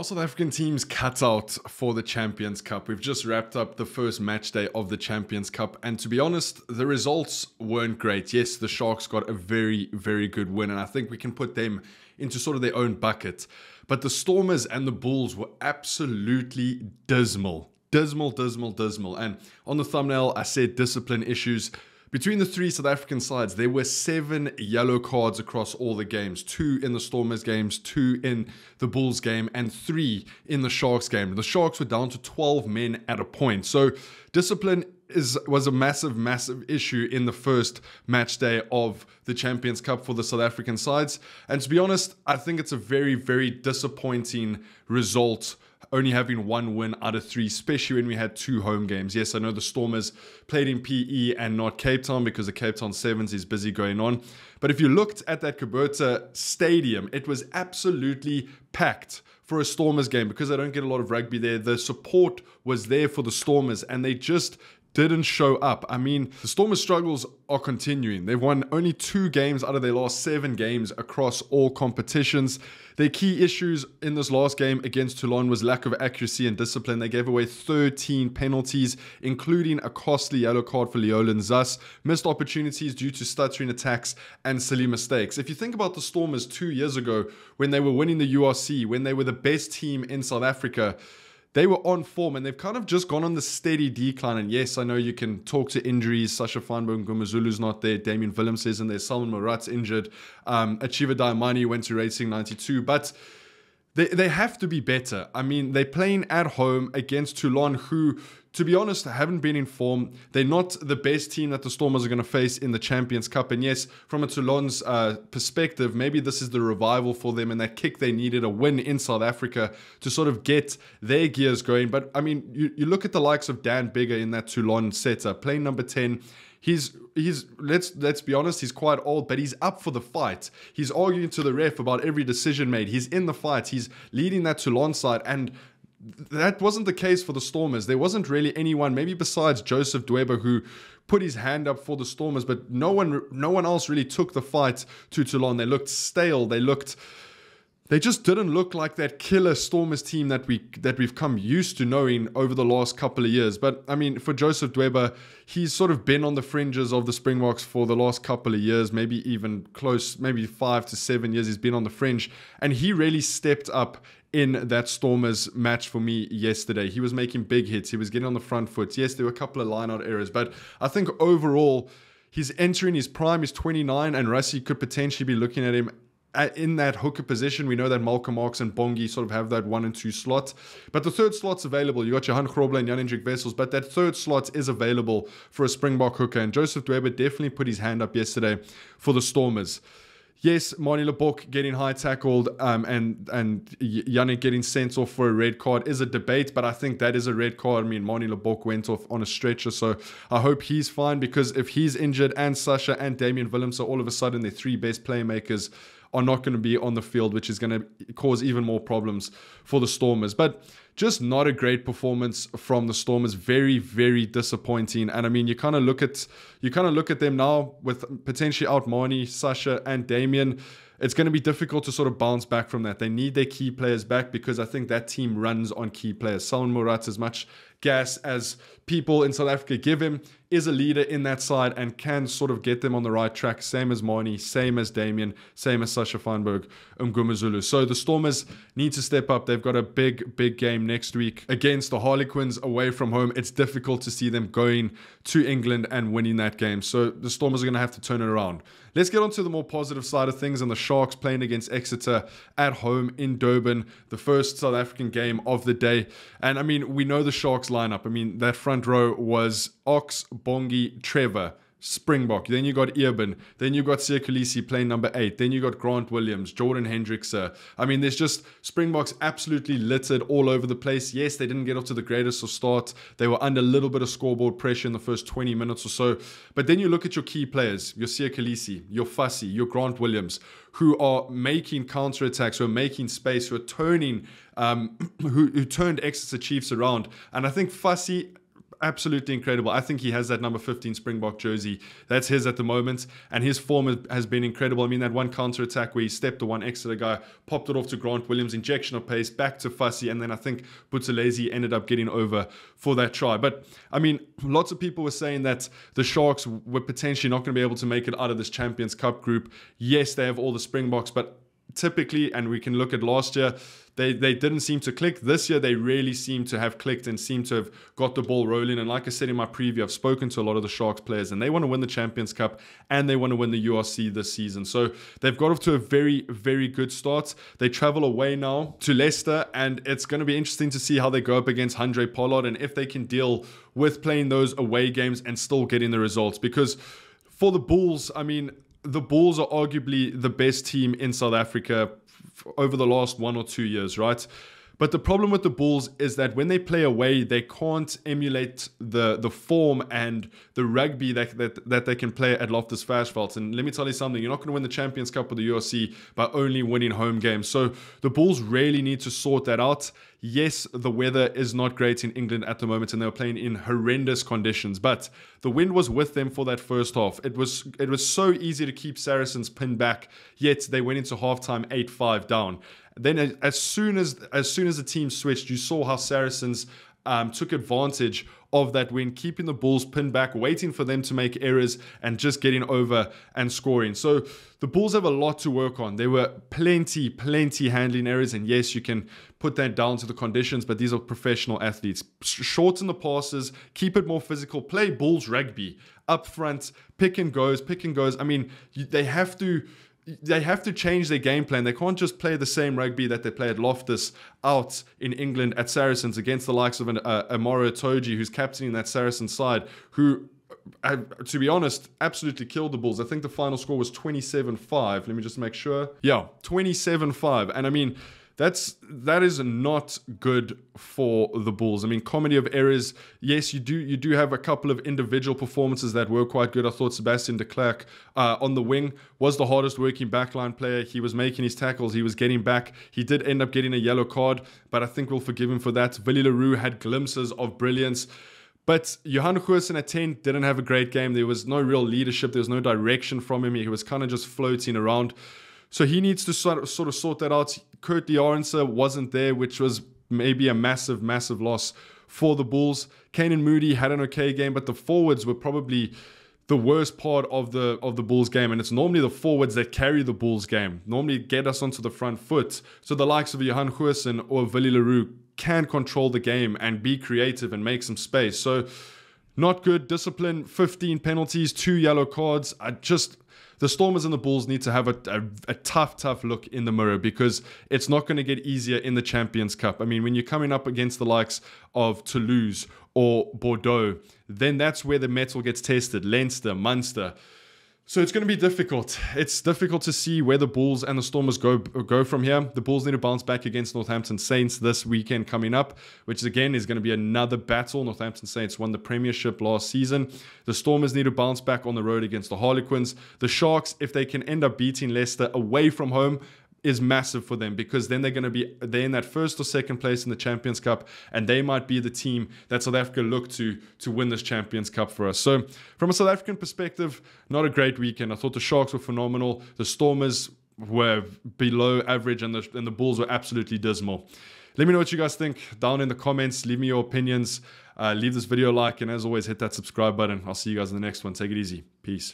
Our South African team's cut out for the Champions Cup. We've just wrapped up the first match day of the Champions Cup, and to be honest, the results weren't great. Yes, the Sharks got a very, very good win, and I think we can put them into sort of their own bucket. But the Stormers and the Bulls were absolutely dismal. Dismal. And on the thumbnail, I said discipline issues. Between the three South African sides, there were 7 yellow cards across all the games. 2 in the Stormers games, 2 in the Bulls game, and 3 in the Sharks game. The Sharks were down to 12 men at a point. So discipline was a massive issue in the first match day of the Champions Cup for the South African sides. And to be honest, I think it's a very, very disappointing result, only having 1 win out of 3, especially when we had 2 home games. Yes, I know the Stormers played in PE and not Cape Town because the Cape Town Sevens is busy going on. But if you looked at that Gqeberha Stadium, it was absolutely packed for a Stormers game because I don't get a lot of rugby there. The support was there for the Stormers and they just didn't show up. I mean, the Stormers' struggles are continuing. They've won only 2 games out of their last 7 games across all competitions. Their key issues in this last game against Toulon was lack of accuracy and discipline. They gave away 13 penalties, including a costly yellow card for Leolin Zas, missed opportunities due to stuttering attacks and silly mistakes. If you think about the Stormers 2 years ago, when they were winning the URC, when they were the best team in South Africa, they were on form and they've kind of just gone on the steady decline. And yes, I know you can talk to injuries. Sasha Feinberg, Ngumazulu's not there. Damien Willems isn't there. Salman Murat's injured. Achieva Diamani went to Racing 92. But they have to be better. I mean, they're playing at home against Toulon, who, to be honest, haven't been in form. They're not the best team that the Stormers are going to face in the Champions Cup. And yes, from a Toulon's perspective, maybe this is the revival for them and that kick they needed, a win in South Africa to sort of get their gears going. But I mean, you look at the likes of Dan Bigger in that Toulon setup, playing number 10. He's let's be honest, he's quite old, but he's up for the fight. He's arguing to the ref about every decision made. He's in the fight. He's leading that Toulon side, and that wasn't the case for the Stormers. There wasn't really anyone, maybe besides Joseph Dweba, who put his hand up for the Stormers, but no one else really took the fight to Toulon. They looked stale. They just didn't look like that killer Stormers team that we've come used to knowing over the last couple of years. But I mean, for Joseph Dweba, he's sort of been on the fringes of the Springboks for the last couple of years, maybe even close, maybe 5 to 7 years he's been on the fringe. And he really stepped up in that Stormers match for me yesterday. He was making big hits. He was getting on the front foot. Yes, there were a couple of line-out errors, but I think overall, he's entering his prime. He's 29, and Rassie could potentially be looking at him in that hooker position. We know that Malcolm Marx and Bongi sort of have that 1 and 2 slot, but the third slot's available. You got Johan Groble and Jan-Hendrik Wessels, but that third slot is available for a Springbok hooker, and Joseph Dweba definitely put his hand up yesterday for the Stormers. Yes, Marnie Lebok getting high tackled and Yannick getting sent off for a red card is a debate, but I think that is a red card. I mean, Marnie Lebok went off on a stretcher, so I hope he's fine, because if he's injured and Sasha and Damien Willems are all of a sudden their 3 best playmakers are not going to be on the field, which is going to cause even more problems for the Stormers. But just not a great performance from the Stormers. Very, very disappointing. And I mean, you kind of look at them now with potentially out Marnie, Sasha, and Damien. It's going to be difficult to sort of bounce back from that. They need their key players back, because I think that team runs on key players. Salman Murat, as much gas as people in South Africa give him, is a leader in that side and can sort of get them on the right track. Same as Marnie, same as Damien, same as Sasha Feinberg, Ngumazulu. So the Stormers need to step up. They've got a big game next week against the Harlequins away from home. It's difficult to see them going to England and winning that game. So the Stormers are going to have to turn it around. Let's get on to the more positive side of things, and the Sharks playing against Exeter at home in Durban, the first South African game of the day. And I mean, we know the Sharks lineup. I mean, that front row was Ox, Bongi, Trevor, Springbok. Then you got Earben. Then you got Siyakolisi playing number 8. Then you got Grant Williams, Jordan Hendricks. I mean, there's just Springboks absolutely littered all over the place. Yes, they didn't get off to the greatest of start. They were under a little bit of scoreboard pressure in the first 20 minutes or so. But then you look at your key players, your Siyakolisi, your Fussy, your Grant Williams, who are making counterattacks, who are making space, who are turning, who turned Exeter Chiefs around. And I think Fussy, absolutely incredible. I think he has that number 15 Springbok jersey. That's his at the moment, and his form has been incredible. I mean, that one counter attack where he stepped the one Exeter guy, popped it off to Grant Williams, injection of pace, back to Fussy, and then I think Buthelezi ended up getting over for that try. But I mean, lots of people were saying that the Sharks were potentially not going to be able to make it out of this Champions Cup group. Yes, they have all the Springboks, but typically, and we can look at last year, they didn't seem to click. This year, they really seem to have clicked and seem to have got the ball rolling. And like I said in my preview, I've spoken to a lot of the Sharks players, and they want to win the Champions Cup and they want to win the URC this season. So they've got off to a very, very good start. They travel away now to Leicester, and it's going to be interesting to see how they go up against Andre Pollard and if they can deal with playing those away games and still getting the results. Because for the Bulls, I mean, the Bulls are arguably the best team in South Africa over the last 1 or 2 years, right? But the problem with the Bulls is that when they play away, they can't emulate the form and the rugby that they can play at Loftus Versfeld. And let me tell you something, you're not going to win the Champions Cup or the URC by only winning home games. So the Bulls really need to sort that out. Yes, the weather is not great in England at the moment, and they were playing in horrendous conditions, but the wind was with them for that first half. It was so easy to keep Saracens pinned back, yet they went into halftime 8-5 down. Then as soon as the team switched, you saw how Saracens took advantage of that win, keeping the Bulls pinned back, waiting for them to make errors and just getting over and scoring. So the Bulls have a lot to work on. There were plenty handling errors, and yes, you can put that down to the conditions, but these are professional athletes. Shorten the passes, keep it more physical, play Bulls rugby up front, pick and goes. I mean, they have to change their game plan. They can't just play the same rugby that they play at Loftus out in England at Saracens against the likes of Amaro Toji, who's captaining that Saracens side, who, to be honest, absolutely killed the Bulls. I think the final score was 27-5. Let me just make sure. Yeah, 27-5. And I mean, that is not good for the Bulls. I mean, comedy of errors. Yes, you do have a couple of individual performances that were quite good. I thought Sebastian de Klerk on the wing was the hardest working backline player. He was making his tackles. He was getting back. He did end up getting a yellow card, but I think we'll forgive him for that. Willie Leroux had glimpses of brilliance. But Johan Goosen at 10 didn't have a great game. There was no real leadership. There was no direction from him. He was kind of just floating around. So he needs to sort of sort that out. Kurt D'Arense wasn't there, which was maybe a massive loss for the Bulls. Kanan Moody had an okay game, but the forwards were probably the worst part of the Bulls game. And it's normally the forwards that carry the Bulls game, normally get us onto the front foot. So the likes of Johan Goosen or Willie Leroux can control the game and be creative and make some space. So not good. Discipline, 15 penalties, 2 yellow cards. The Stormers and the Bulls need to have a tough look in the mirror, because it's not going to get easier in the Champions Cup. I mean, when you're coming up against the likes of Toulouse or Bordeaux, then that's where the metal gets tested. Leinster, Munster. So it's going to be difficult. It's difficult to see where the Bulls and the Stormers go from here. The Bulls need to bounce back against Northampton Saints this weekend coming up, which again is going to be another battle. Northampton Saints won the Premiership last season. The Stormers need to bounce back on the road against the Harlequins. The Sharks, if they can end up beating Leicester away from home, is massive for them, because then they're in that first or second place in the Champions Cup, and they might be the team that South Africa look to win this Champions Cup for us. So from a South African perspective, not a great weekend. I thought the Sharks were phenomenal. The Stormers were below average, and the Bulls were absolutely dismal. Let me know what you guys think down in the comments. Leave me your opinions. Leave this video a like, and as always, hit that subscribe button. I'll see you guys in the next one. Take it easy. Peace.